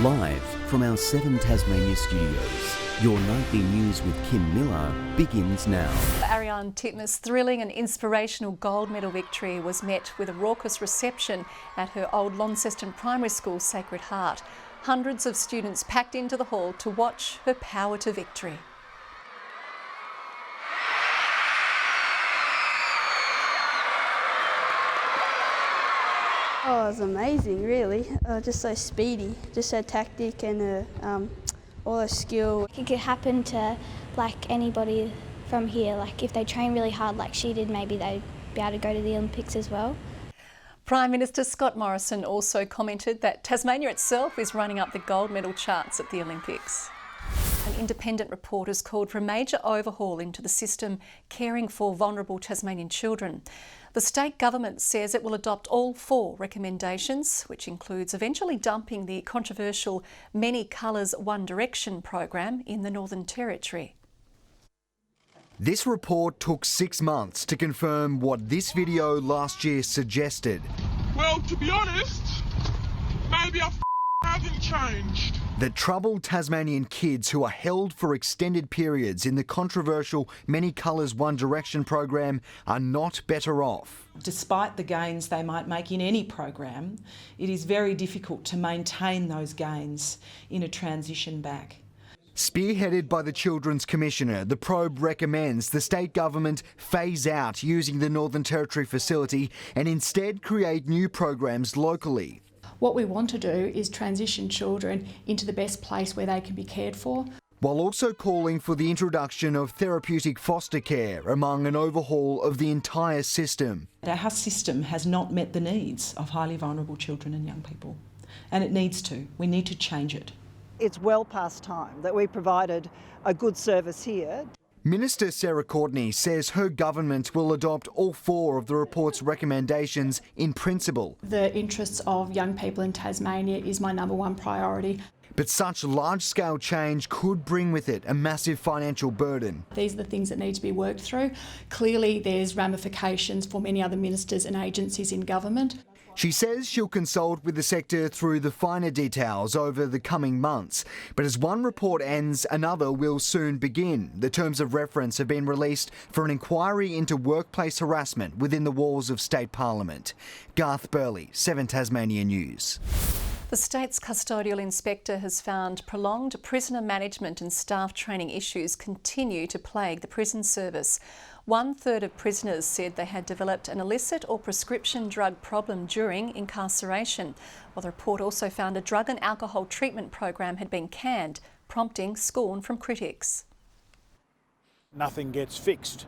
Live from our 7 Tasmania studios, your nightly news with Kim Miller begins now. Ariane Titmus' thrilling and inspirational gold medal victory was met with a raucous reception at her old Launceston Primary School Sacred Heart. Hundreds of students packed into the hall to watch her power to victory. Oh, it was amazing, really. Just so speedy, just so tactic and all the skill. It could happen to like anybody from here. Like if they train really hard like she did, maybe they'd be able to go to the Olympics as well. Prime Minister Scott Morrison also commented that Tasmania itself is running up the gold medal charts at the Olympics. An independent report has called for a major overhaul into the system caring for vulnerable Tasmanian children. The state government says it will adopt all 4 recommendations, which includes eventually dumping the controversial Many Colours One Direction program in the Northern Territory. This report took 6 months to confirm what this video last year suggested. Well, to be honest, maybe I haven't changed. That troubled Tasmanian kids who are held for extended periods in the controversial Many Colours One Direction program are not better off. Despite the gains they might make in any program, it is very difficult to maintain those gains in a transition back. Spearheaded by the Children's Commissioner, the probe recommends the state government phase out using the Northern Territory facility and instead create new programs locally. What we want to do is transition children into the best place where they can be cared for. While also calling for the introduction of therapeutic foster care among an overhaul of the entire system. Our system has not met the needs of highly vulnerable children and young people, and it needs to. We need to change it. It's well past time that we provided a good service here. Minister Sarah Courtenay says her government will adopt all 4 of the report's recommendations in principle. The interests of young people in Tasmania is my #1 priority. But such large-scale change could bring with it a massive financial burden. These are the things that need to be worked through. Clearly there's ramifications for many other ministers and agencies in government. She says she'll consult with the sector through the finer details over the coming months. But as one report ends, another will soon begin. The terms of reference have been released for an inquiry into workplace harassment within the walls of State Parliament. Garth Burley, 7 Tasmania News. The state's custodial inspector has found prolonged prisoner management and staff training issues continue to plague the prison service. 1/3 of prisoners said they had developed an illicit or prescription drug problem during incarceration, while the report also found a drug and alcohol treatment program had been canned, prompting scorn from critics. Nothing gets fixed.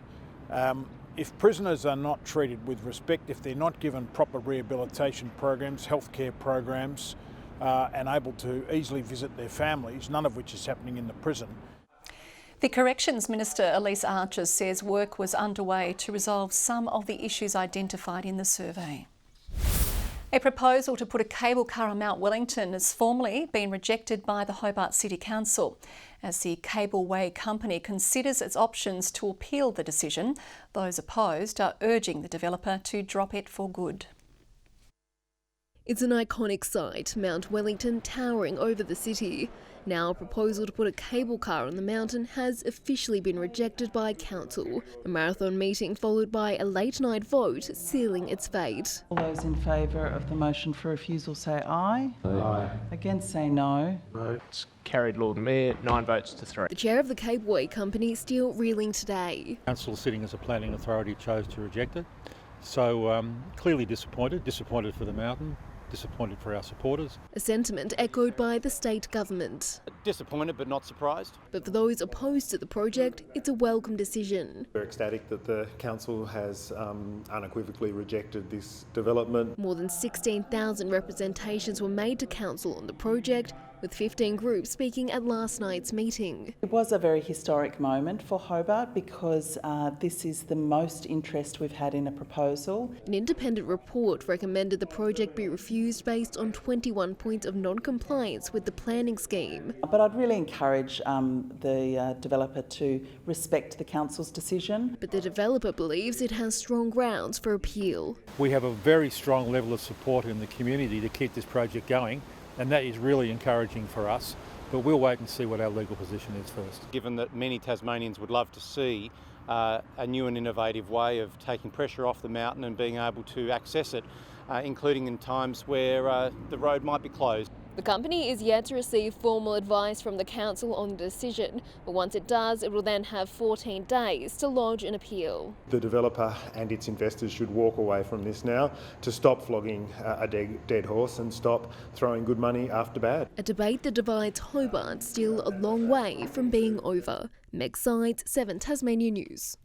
If prisoners are not treated with respect, if they're not given proper rehabilitation programs, healthcare programs, and able to easily visit their families, none of which is happening in the prison. The Corrections Minister, Elise Archer, says work was underway to resolve some of the issues identified in the survey. A proposal to put a cable car on Mount Wellington has formally been rejected by the Hobart City Council. As the Cableway company considers its options to appeal the decision, those opposed are urging the developer to drop it for good. It's an iconic site, Mount Wellington towering over the city. Now a proposal to put a cable car on the mountain has officially been rejected by council. A marathon meeting followed by a late-night vote sealing its fate. All those in favour of the motion for refusal say aye. Aye. Against say no. No. It's carried, Lord Mayor, 9 votes to 3. The chair of the Cableway company still reeling today. Council sitting as a planning authority chose to reject it. So clearly disappointed for the mountain. Disappointed for our supporters. A sentiment echoed by the state government. Disappointed but not surprised. But for those opposed to the project, it's a welcome decision. We're ecstatic that the council has unequivocally rejected this development. More than 16,000 representations were made to council on the project, with 15 groups speaking at last night's meeting. It was a very historic moment for Hobart because this is the most interest we've had in a proposal. An independent report recommended the project be refused based on 21 points of non-compliance with the planning scheme. But I'd really encourage the developer to respect the council's decision. But the developer believes it has strong grounds for appeal. We have a very strong level of support in the community to keep this project going. and that is really encouraging for us. But we'll wait and see what our legal position is first. Given that many Tasmanians would love to see a new and innovative way of taking pressure off the mountain and being able to access it, including in times where the road might be closed. The company is yet to receive formal advice from the council on the decision, but once it does, it will then have 14 days to lodge an appeal. The developer and its investors should walk away from this now to stop flogging a dead horse and stop throwing good money after bad. A debate that divides Hobart still a long way from being over. Meg Sides, 7 Tasmania News.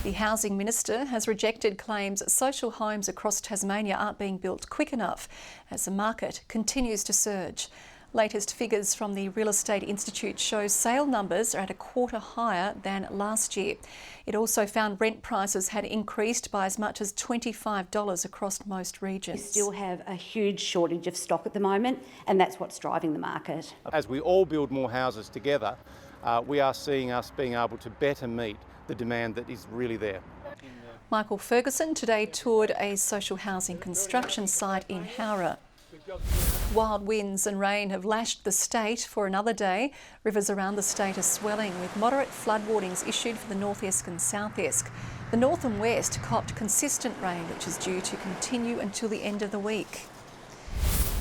The Housing Minister has rejected claims social homes across Tasmania aren't being built quick enough as the market continues to surge. Latest figures from the Real Estate Institute show sale numbers are at a quarter higher than last year. It also found rent prices had increased by as much as $25 across most regions. We still have a huge shortage of stock at the moment, and that's what's driving the market. As we all build more houses together, we are seeing us being able to better meet the demand that is really there. Michael Ferguson today toured a social housing construction site in Howrah. Wild winds and rain have lashed the state for another day. Rivers around the state are swelling with moderate flood warnings issued for the North Esk and South Esk. The north and west copped consistent rain, which is due to continue until the end of the week.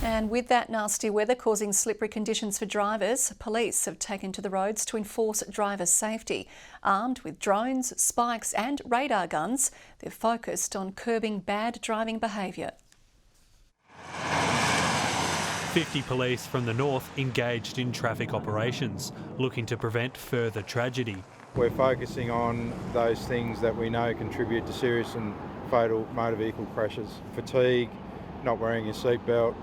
And with that nasty weather causing slippery conditions for drivers, police have taken to the roads to enforce driver safety. Armed with drones, spikes and radar guns, they're focused on curbing bad driving behaviour. 50 police from the north engaged in traffic operations, looking to prevent further tragedy. We're focusing on those things that we know contribute to serious and fatal motor vehicle crashes. Fatigue, not wearing your seatbelt,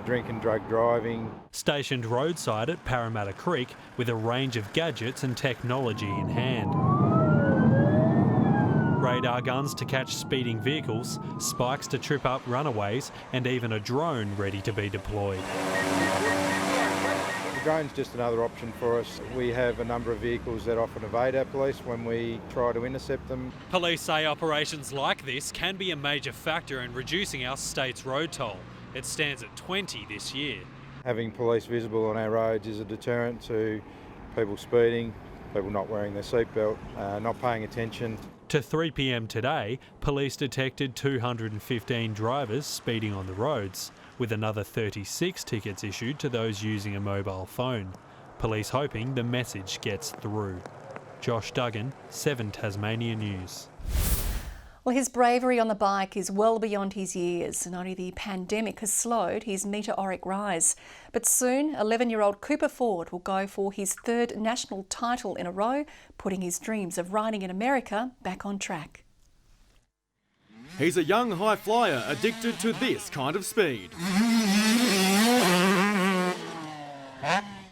drink and drug driving. Stationed roadside at Parramatta Creek with a range of gadgets and technology in hand. Radar guns to catch speeding vehicles, spikes to trip up runaways, and even a drone ready to be deployed. The drone's just another option for us. We have a number of vehicles that often evade our police when we try to intercept them. Police say operations like this can be a major factor in reducing our state's road toll. It stands at 20 this year. Having police visible on our roads is a deterrent to people speeding, people not wearing their seatbelt, not paying attention. To 3 p.m. today, police detected 215 drivers speeding on the roads, with another 36 tickets issued to those using a mobile phone. Police hoping the message gets through. Josh Duggan, 7 Tasmania News. Well, his bravery on the bike is well beyond his years, and only the pandemic has slowed his meteoric rise. But soon, 11-year-old Cooper Ford will go for his 3rd national title in a row, putting his dreams of riding in America back on track. He's a young high flyer addicted to this kind of speed.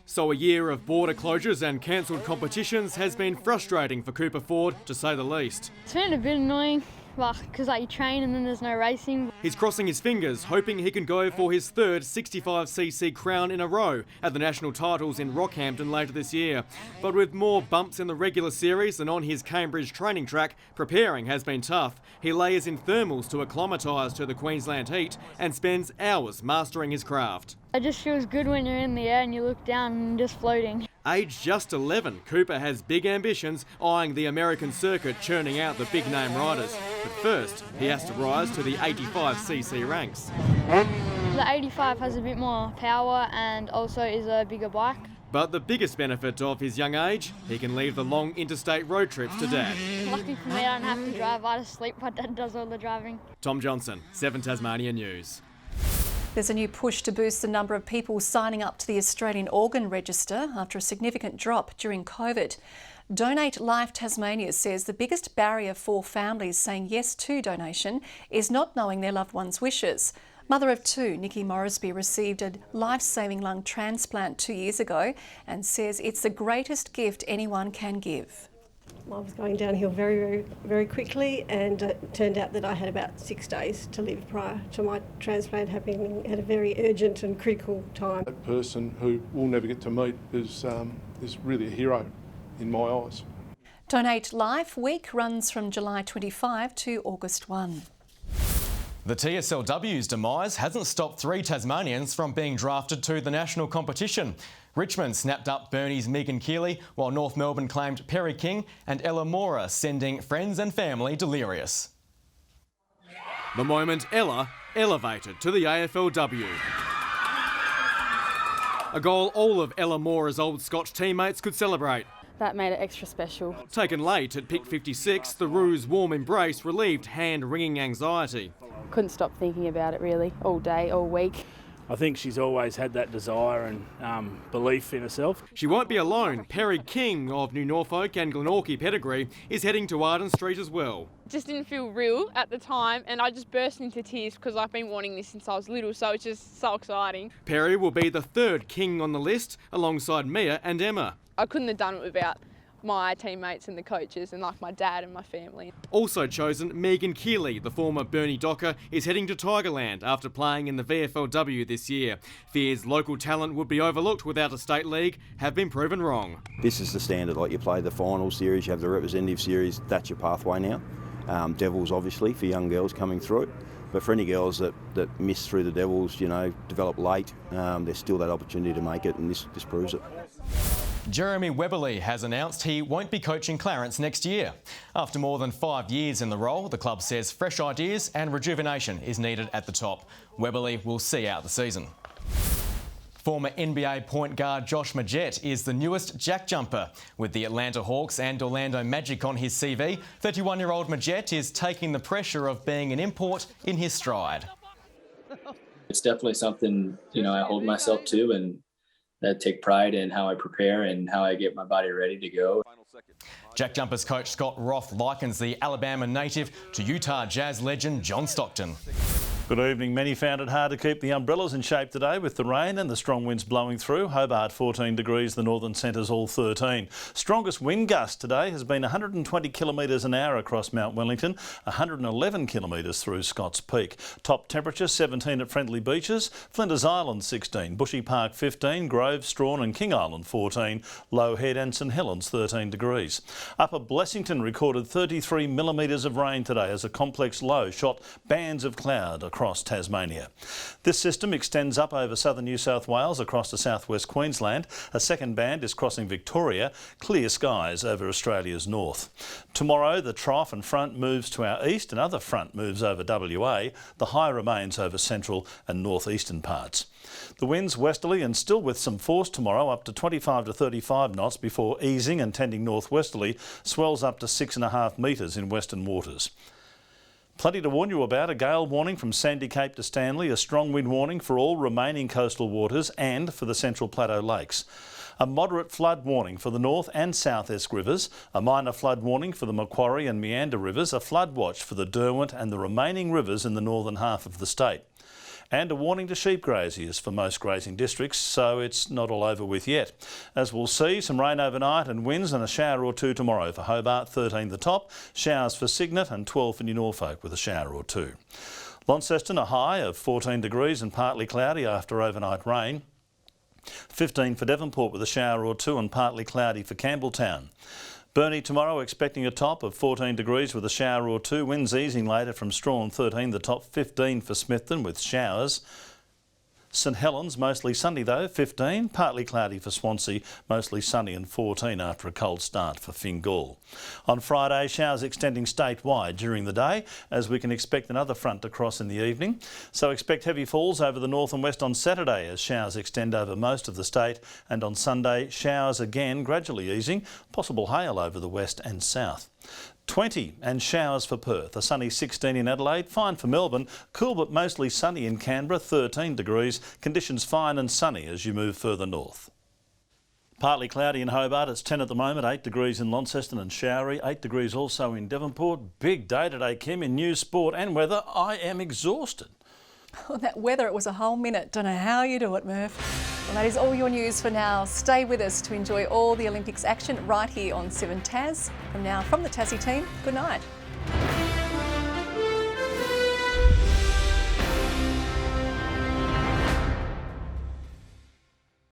So a year of border closures and cancelled competitions has been frustrating for Cooper Ford, to say the least. It's been a bit annoying, because you train and then there's no racing. He's crossing his fingers, hoping he can go for his 3rd 65cc crown in a row at the national titles in Rockhampton later this year. But with more bumps in the regular series than on his Cambridge training track, preparing has been tough. He layers in thermals to acclimatise to the Queensland heat and spends hours mastering his craft. It just feels good when you're in the air and you look down and just floating. Aged just 11, Cooper has big ambitions, eyeing the American circuit, churning out the big-name riders. But first, he has to rise to the 85cc ranks. The 85 has a bit more power and also is a bigger bike. But the biggest benefit of his young age, he can leave the long interstate road trips to Dad. Lucky for me, I don't have to drive. I just sleep. My dad does all the driving. Tom Johnson, 7 Tasmania News. There's a new push to boost the number of people signing up to the Australian Organ Register after a significant drop during COVID. Donate Life Tasmania says the biggest barrier for families saying yes to donation is not knowing their loved one's wishes. Mother of 2, Nikki Moresby, received a life-saving lung transplant 2 years ago and says it's the greatest gift anyone can give. I was going downhill very, very quickly, and it turned out that I had about 6 days to live prior to my transplant happening at a very urgent and critical time. That person who we'll never get to meet is really a hero in my eyes. Donate Life Week runs from July 25 to August 1. The TSLW's demise hasn't stopped 3 Tasmanians from being drafted to the national competition. Richmond snapped up Burnie's Megan Keeley, while North Melbourne claimed Perry King and Ella Mora, sending friends and family delirious. The moment Ella elevated to the AFLW. A goal all of Ella Mora's old Scotch teammates could celebrate. That made it extra special. Taken late at pick 56, the Roo's warm embrace relieved hand-wringing anxiety. Couldn't stop thinking about it really, all day, all week. I think she's always had that desire and belief in herself. She won't be alone. Perry King of New Norfolk and Glenorchy pedigree is heading to Arden Street as well. Just didn't feel real at the time, and I just burst into tears because I've been wanting this since I was little, so it's just so exciting. Perry will be the 3rd King on the list alongside Mia and Emma. I couldn't have done it without my teammates and the coaches and like my dad and my family. Also chosen, Megan Keeley, the former Burnie Docker, is heading to Tigerland after playing in the VFLW this year. Fears local talent would be overlooked without a state league have been proven wrong. This is the standard, like you play the final series, you have the representative series, that's your pathway now. Devils obviously for young girls coming through, but for any girls that miss through the Devils, you know, develop late, there's still that opportunity to make it, and this proves it. Jeremy Webberley has announced he won't be coaching Clarence next year. After more than 5 years in the role, the club says fresh ideas and rejuvenation is needed at the top. Webberley will see out the season. Former NBA point guard Josh Magette is the newest jack jumper. With the Atlanta Hawks and Orlando Magic on his CV, 31-year-old Magette is taking the pressure of being an import in his stride. It's definitely something, you know, I hold myself to, and I take pride in how I prepare and how I get my body ready to go. Jack Jumpers coach Scott Roth likens the Alabama native to Utah Jazz legend John Stockton. Good evening. Many found it hard to keep the umbrellas in shape today with the rain and the strong winds blowing through. Hobart 14 degrees, the northern centres all 13. Strongest wind gust today has been 120 kilometres an hour across Mount Wellington, 111 kilometres through Scotts Peak. Top temperature 17 at Friendly Beaches, Flinders Island 16, Bushy Park 15, Grove, Strawn and King Island 14, Low Head and St Helens 13 degrees. Upper Blessington recorded 33 millimetres of rain today as a complex low shot bands of cloud across Tasmania. This system extends up over southern New South Wales across to southwest Queensland. A second band is crossing Victoria. Clear skies over Australia's north. Tomorrow the trough and front moves to our east, another front moves over WA. The high remains over central and northeastern parts. The winds westerly and still with some force tomorrow, up to 25 to 35 knots before easing and tending northwesterly, swells up to 6.5 metres in western waters. Plenty to warn you about. A gale warning from Sandy Cape to Stanley, a strong wind warning for all remaining coastal waters and for the Central Plateau Lakes. A moderate flood warning for the North and South Esk rivers, a minor flood warning for the Macquarie and Meander rivers, a flood watch for the Derwent and the remaining rivers in the northern half of the state. And a warning to sheep graziers for most grazing districts, so it's not all over with yet. As we'll see, some rain overnight and winds and a shower or two tomorrow for Hobart, 13 the top, showers for Cygnet and 12 for New Norfolk with a shower or two. Launceston, a high of 14 degrees and partly cloudy after overnight rain. 15 for Devonport with a shower or two and partly cloudy for Campbelltown. Burnie tomorrow expecting a top of 14 degrees with a shower or two. Winds easing later from Strawn, 13 the top, 15 for Smithton with showers. St Helens mostly sunny though, 15, partly cloudy for Swansea, mostly sunny and 14 after a cold start for Fingal. On Friday, showers extending statewide during the day as we can expect another front to cross in the evening. So expect heavy falls over the north and west on Saturday as showers extend over most of the state, and on Sunday showers again gradually easing, possible hail over the west and south. 20 and showers for Perth, a sunny 16 in Adelaide, fine for Melbourne, cool but mostly sunny in Canberra, 13 degrees, conditions fine and sunny as you move further north. Partly cloudy in Hobart, it's 10 at the moment, 8 degrees in Launceston and showery, 8 degrees also in Devonport. Big day today, Kim, in news, sport and weather. I am exhausted. Oh, that weather, it was a whole minute. Don't know how you do it, Murph. Well, that is all your news for now. Stay with us to enjoy all the Olympics action right here on 7 Tas. From now, from the Tassie team, good night.